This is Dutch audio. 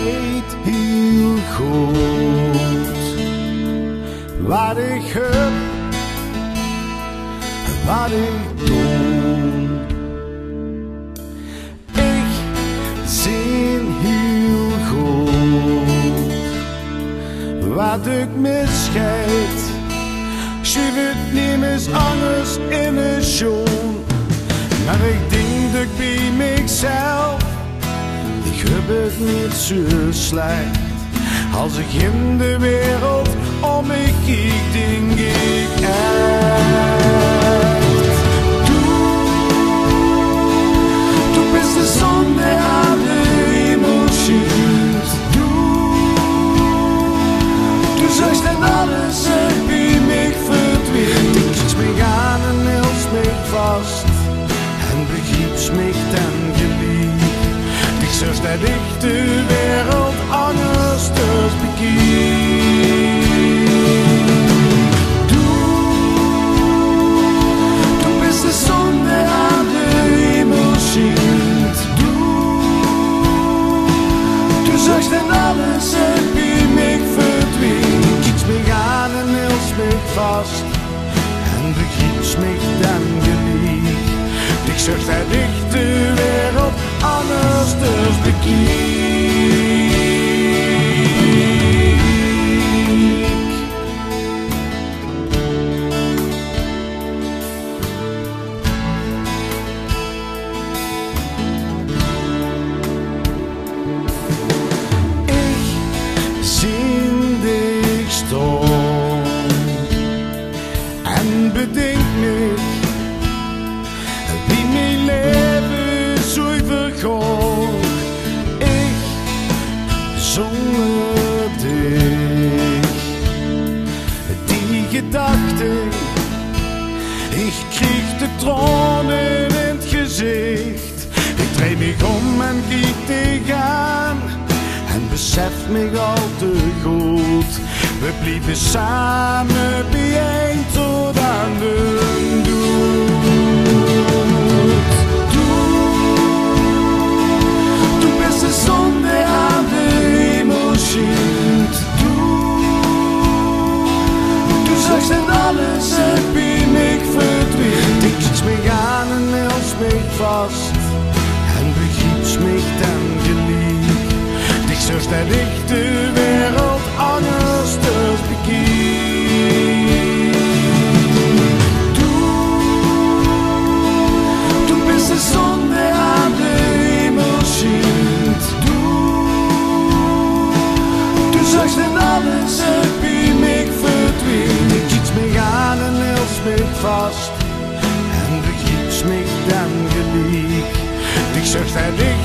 weet heel goed wat ik heb, wat ik doe. Ik zie heel goed wat ik misscheid. Schief het niet eens anders in de show. Maar ik denk dat ik bij mezelf, ik heb het niet zo slecht. Als ik in de wereld om me kijk, denk ik echt. Du bist de zon die aan de hemel schijnt. Du zegt dat alles er bij mij verdwijnt. Du kiekst mij aan en hielst mij vast en begrijpt mij ten geliefd. Ik zegt dat ik de wereld anders dus bekijk. Du bist de zon die aan de hemel schijnt. Du zegt dat alles er bij mij verdwijnt. Du kiekst mij aan en hielst mij vast en begrijpt mij ten geliefd. Ik zeg dat ik de wereld anders dus bekijk. Ik zie dich staan en bedenk me wie mijn leven zo vergoor. Ik zonder dich, die gedachte, ik kreeg de tranen in het gezicht. Ik draai me om en kijk dich aan en besef me al te goed. We blijven samen bijeen tot aan de dood. Du bist de zon die aan de hemel schijnt. Du zegt dat alles er bij mij verdwijnt. Ik kiekst mij aan en hielst mij vast en begrijpt mij ten geliefd. Ik zeg dat ik de wereld anders dus bekijk. Du bist de zon die aan de hemel schijnt. Du zegt dat alles er bij mij verdwijnt. Ik kiekst mij aan en hielst mij vast en begrijpt mij ten geliefd. Ik zeg dat ik